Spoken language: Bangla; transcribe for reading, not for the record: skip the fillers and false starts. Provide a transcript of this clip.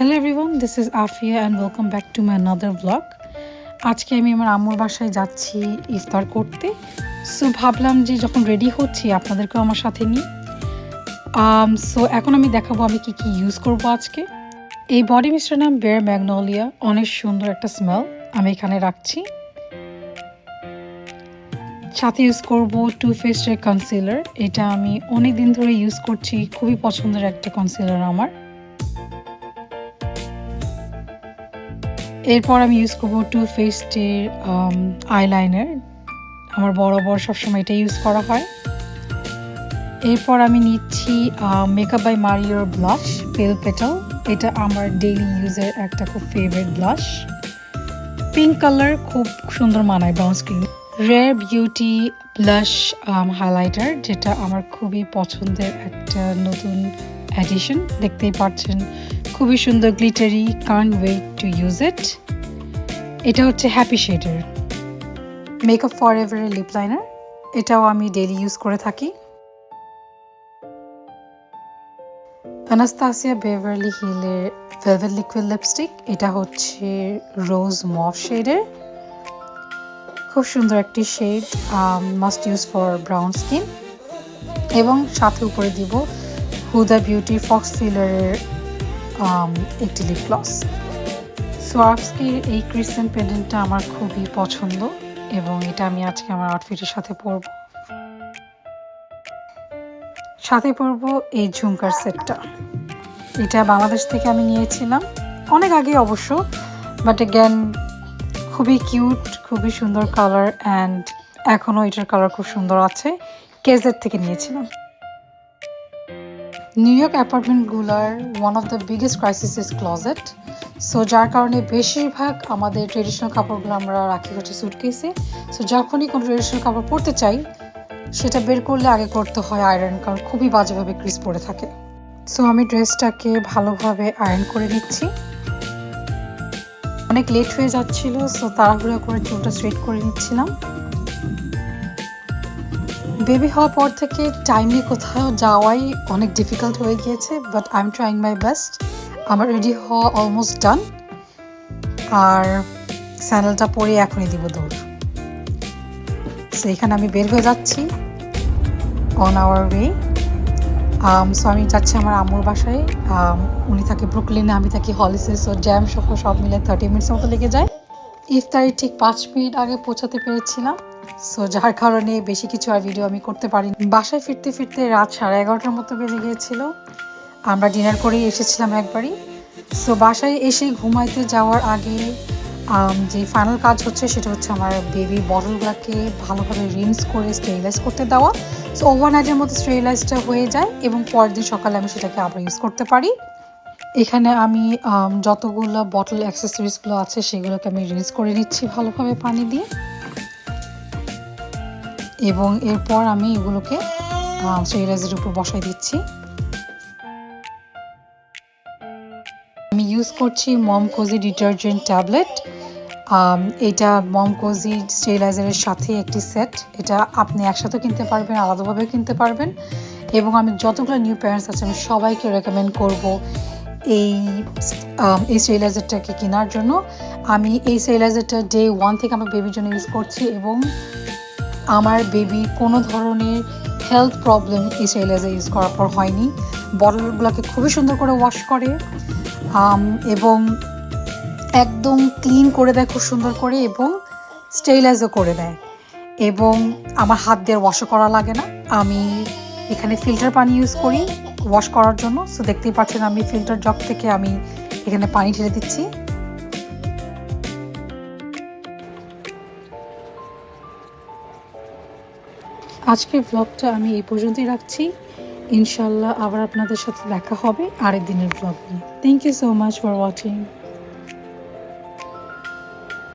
Hello everyone, this is Afia and welcome back to my another vlog. আজকে আমি আমার আম্মুর বাসায় যাচ্ছি ইফতার করতে। সো ভাবলাম যে যখন রেডি হচ্ছি আপনাদেরকেও আমার সাথে নিই। সো এখন আমি দেখাবো আমি কি কি ইউজ করব আজকে। এই বডি মিস্টের নাম বেয়ার ম্যাগনোলিয়া, অনেক সুন্দর একটা স্মেল। আমি এখানে রাখছি। সাথে ইউজ করব টু ফেসের কনসিলার। এটা আমি অনেক দিন ধরে ইউজ করছি, খুবই পছন্দের একটা কনসিলার আমার। এরপর আমি ইউজ করবো টু ফেসের আইলাইনার। আমার বরাবর সবসময় এটা ইউজ করা হয়। এরপর আমি নিচ্ছি মেকআপ বাই মারিওর ব্লাশ পেল পেটাল। এটা আমার ডেইলি ইউজের একটা খুব ফেভারিট ব্লাশ। পিঙ্ক কালার, খুব সুন্দর মানায় brown skin. Rare beauty blush highlighter, যেটা আমার খুবই পছন্দের একটা নতুন অ্যাডিশন। দেখতেই পাচ্ছেন খুবই সুন্দর glittery, can't wait to use it. এটা হচ্ছে হ্যাপি শেডের। মেকআপ ফরএভারের লিপ লাইনার, এটাও আমি ডেইলি ইউজ করে থাকি। অ্যানাস্তাসিয়া বেভারলি হিলের ভেলভেট লিকুইড লিপস্টিক, এটা হচ্ছে রোজ মভ শেডের। খুব সুন্দর একটি shade, must use for brown skin. এবং সাথে উপরে দিব হুদা বিউটি ফক্স ফিলারের একটি লিপ গ্লস। সোয়ারভস্কির এই ক্রিসেন্ট পেন্ডেন্টটা আমার খুবই পছন্দ এবং এটা আমি আজকে আমার আউটফিটের সাথে পরব। সাথে পরব এই ঝুমকার সেটটা। এটা বাংলাদেশ থেকে আমি নিয়েছিলাম অনেক আগে অবশ্য, বাট অ্যাগেন খুবই কিউট, খুবই সুন্দর কালার অ্যান্ড এখনও এটার কালার খুব সুন্দর আছে। কেজের থেকে নিয়েছিলাম। নিউ ইয়র্ক অ্যাপার্টমেন্টগুলার one of the biggest crisis is closet. So যার কারণে বেশিরভাগ আমাদের ট্রেডিশনাল কাপড়গুলো আমরা রাখি হচ্ছে সুটকেসে। সো যখনই কোনো ট্রেডিশনাল কাপড় পরতে চাই সেটা বের করলে আগে করতে হয় আয়রন, কারণ খুবই বাজেভাবে ক্রিস পড়ে থাকে। সো আমি ড্রেসটাকে ভালোভাবে আয়রন করে নিচ্ছি। অনেক লেট হয়ে যাচ্ছিল, সো তাড়াহুড়া করে চুলটা স্ট্রেট করে নিচ্ছিলাম। বেবি হওয়ার পর থেকে টাইমলি কোথাও যাওয়াই অনেক ডিফিকাল্ট হয়ে গিয়েছে, but I am trying my best. আমার রেডি হওয়া অলমোস্ট ডান, আর স্যান্ডেলটা পরে এখনই দিব দৌড়। সো এখানে আমি বের হয়ে যাচ্ছি অন আওয়ার ওয়ে। সো আমি যাচ্ছি আমার আম্মুর বাসায়। উনি থাকে ব্রুকলিনে, আমি থাকি হলিসে। সো জ্যাম সহ সব মিলে 30 মিনিটস মতো লেগে যায়। ইফতারি ঠিক 5 মিনিট আগে পৌঁছাতে পেরেছিলাম, সো যার কারণে বেশি কিছু আর ভিডিও আমি করতে পারিনি। বাসায় ফিরতে ফিরতে রাত 11:30 মতো বেজে গিয়েছিল। আমরা ডিনার করেই এসেছিলাম একবারই। সো বাসায় এসে ঘুমাইতে যাওয়ার আগে যে ফাইনাল কাজ হচ্ছে সেটা হচ্ছে আমার বেবি বটলগুলোকে ভালোভাবে রিন্স করে স্টেরিলাইজ করতে দেওয়া। সো ওভারনাইটের মধ্যে স্টেরিলাইজটা হয়ে যায় এবং পরের দিন সকালে আমি সেটাকে আবার ইউজ করতে পারি। এখানে আমি যতগুলো বটল অ্যাক্সেসরিজগুলো আছে সেগুলোকে আমি রিন্স করে নিচ্ছি ভালোভাবে পানি দিয়ে, এবং এরপর আমি এগুলোকে স্টেরিলাইজারের উপর বসাই দিচ্ছি। আমি ইউজ করছি মম কোজি ডিটারজেন্ট ট্যাবলেট। এটা মম কোজি স্টেরিলাইজারের সাথে একটি সেট। এটা আপনি একসাথে কিনতে পারবেন, আলাদাভাবে কিনতে পারবেন। এবং আমি যতগুলো নিউ প্যারেন্টস আছে আমি সবাইকে রেকমেন্ড করব এই স্টেরিলাইজারটাকে কেনার জন্য। আমি এই স্টেরিলাইজারটা ডে 1 থেকে আমার বেবির জন্য ইউজ করছি এবং আমার বেবি কোনো ধরনের হেলথ প্রবলেম এই স্টেরিলাইজার ইউজ করার পর হয়নি। বটলগুলোকে খুবই সুন্দর করে ওয়াশ করে এবং একদম ক্লিন করে দেয় খুব সুন্দর করে, এবং স্টেরিলাইজও করে দেয়, এবং আমার হাত দিয়ে ওয়াশও করা লাগে না। আমি এখানে ফিল্টার পানি ইউজ করি ওয়াশ করার জন্য। সো দেখতেই পাচ্ছেন আমি ফিল্টার জগ থেকে আমি এখানে পানি ঢেলে দিচ্ছি। আজকের ব্লগটা আমি এই পর্যন্তই রাখছি। ইনশাল্লাহ আবার আপনাদের সাথে দেখা হবে আরেক দিনের ব্লগ নিয়ে। Thank you so much for watching.